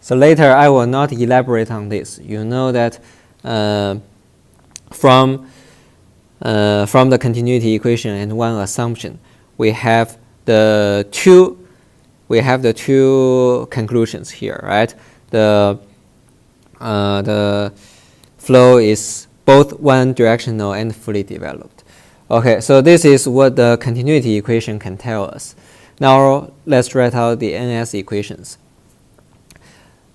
So later I will not elaborate on this. You know that from the continuity equation and one assumption, we have the two conclusions here, right? The flow is both one directional and fully developed. Okay, so this is what the continuity equation can tell us. Now let's write out the NS equations.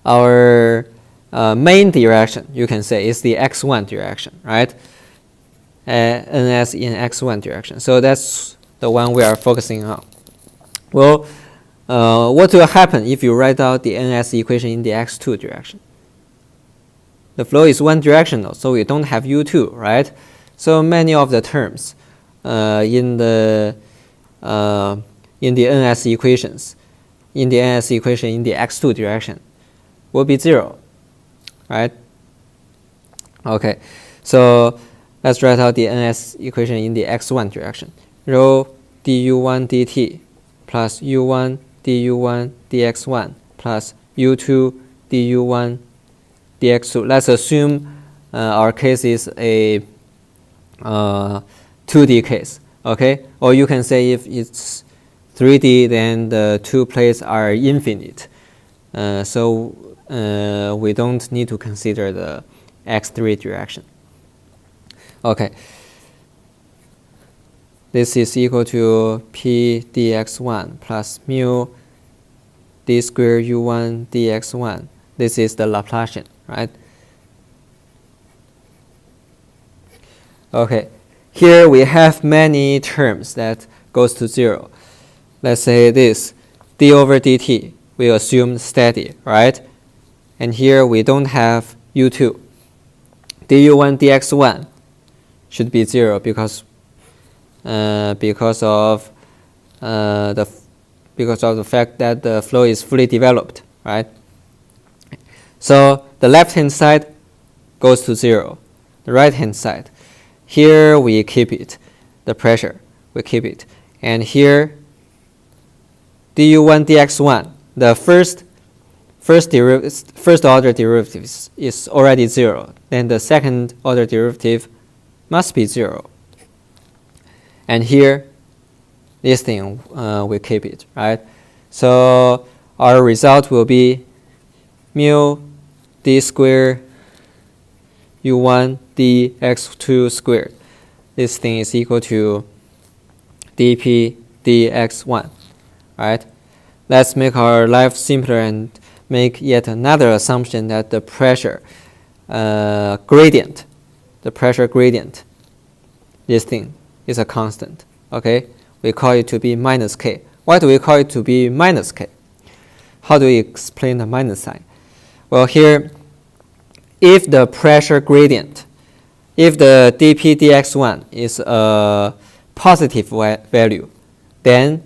Our main direction, you can say, is the x1 direction, right? NS in x1 direction. So that's the one we are focusing on. Well, what will happen if you write out the NS equation in the x2 direction? The flow is one directional, so we don't have U2, right? So many of the terms in the NS equations, in the x2 direction, will be 0, right? Okay, so let's write out the NS equation in the x1 direction. Rho du1 dt plus u1 du1 dx1 plus u2 du1 dx2. Let's assume our case is a 2D case, okay? Or you can say if it's 3D, then the two plates are infinite. So we don't need to consider the x3 direction. Okay. This is equal to p dx1 plus mu d squared u1 dx1. This is the Laplacian, right? Okay. Here we have many terms that goes to 0. Let's say this d over dt, we assume steady, right? And here we don't have u2. du1 dx1 should be 0 because of the fact that the flow is fully developed, right? So the left-hand side goes to 0. The right-hand side, here we keep it. The pressure, we keep it. And here, du1 dx1, the first order derivative is already 0. Then the second order derivative must be 0. And here, this thing, we keep it, right? So our result will be mu d squared u1 dx2 squared. This thing is equal to dp dx1, right? Let's make our life simpler and make yet another assumption that the pressure gradient, this thing is a constant, okay? We call it to be minus k. Why do we call it to be minus k? How do we explain the minus sign? Well, here, if the pressure gradient, if the dp dx1 is a positive value, then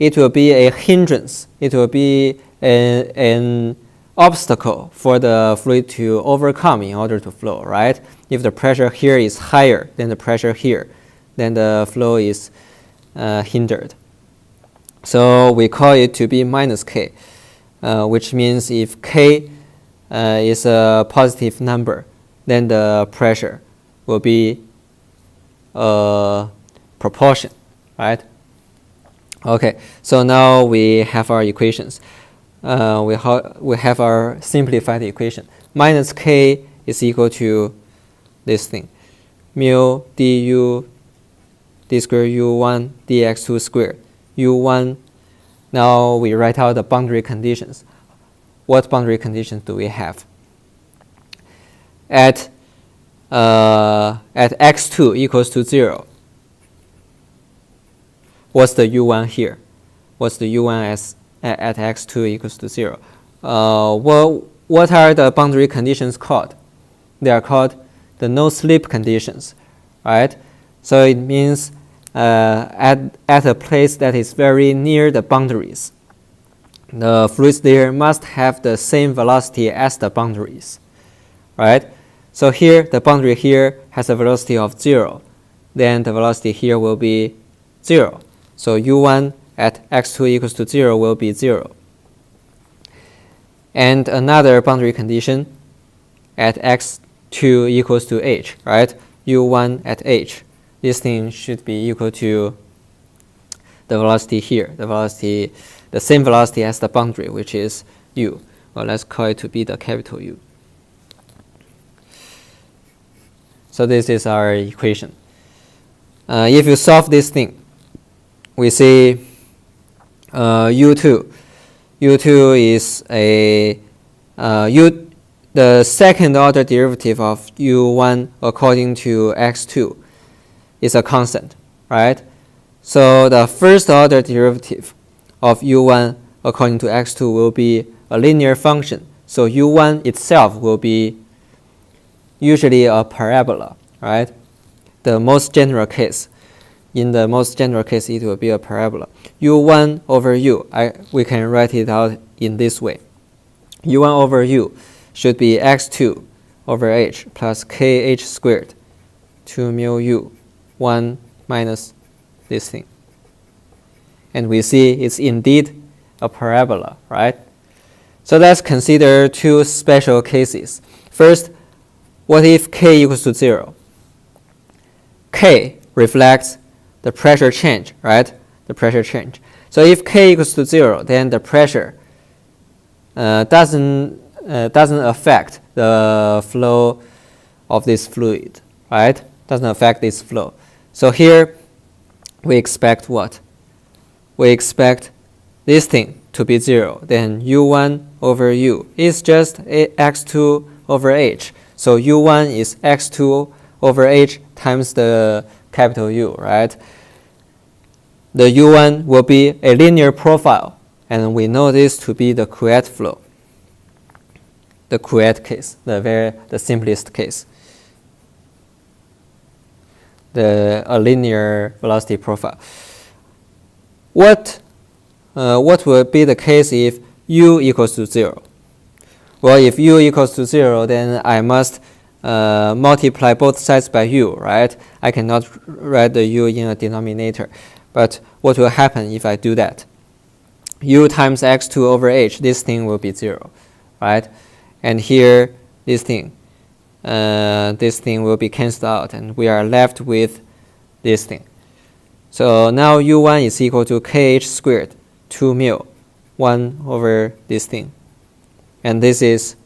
it will be a hindrance. It will be an obstacle for the fluid to overcome in order to flow, right? If the pressure here is higher than the pressure here, then the flow is hindered. So we call it to be minus k, which means if k is a positive number, then the pressure will be a proportion, right? Okay, so now we have our equations. We have our simplified equation. Minus k is equal to this thing, mu du d squared u1 dx2 squared. u1, now we write out the boundary conditions. What boundary conditions do we have? At x2 equals to 0, what's the u1 here? What's the u1 at x2 equals to 0? Well, what are the boundary conditions called? They are called the no-slip conditions, right? So it means at a place that is very near the boundaries, the fluids there must have the same velocity as the boundaries, right? So here, the boundary here has a velocity of 0. Then the velocity here will be 0. So u1 at x2 equals to 0 will be 0. and another boundary condition at x2 equals to h, right? u1 at h. This thing should be equal to the velocity here, the same velocity as the boundary, which is u. Well, let's call it to be the capital U. So this is our equation. If you solve this thing, we see u2 is the second order derivative of u1 according to x2 is a constant, right? So the first order derivative of u1 according to x2 will be a linear function. So u1 itself will be usually a parabola, right? The most general case. In the most general case, it will be a parabola. u1 over u, we can write it out in this way. u1 over u should be x2 over h plus kh squared 2 mu u 1 minus this thing. And we see it's indeed a parabola, right? So let's consider two special cases. First, what if k equals to 0? K reflects the pressure change, right? The pressure change. So if k equals to 0, then the pressure doesn't affect the flow of this fluid, right? Doesn't affect this flow. So here we expect what? We expect this thing to be 0. Then u1 over u is just x2 over h. So u1 is x2 over h times the capital U, right? The u1 will be a linear profile, and we know this to be the Couette flow, the Couette case, the simplest case, a linear velocity profile. What will be the case if u equals to 0? Well, if u equals to 0, then I must multiply both sides by u, right? I cannot write the u in a denominator. But what will happen if I do that? U times x2 over h, this thing will be 0, right? And here, this thing will be cancelled out, and we are left with this thing. So now u1 is equal to kh squared 2 mu 1 over this thing. And this is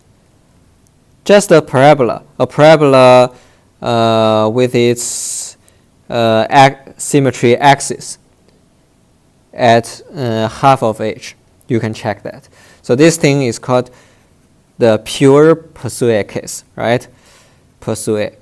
just a parabola with its symmetry axis at half of h. You can check that. So this thing is called the pure Poiseuille case, right? Poiseuille.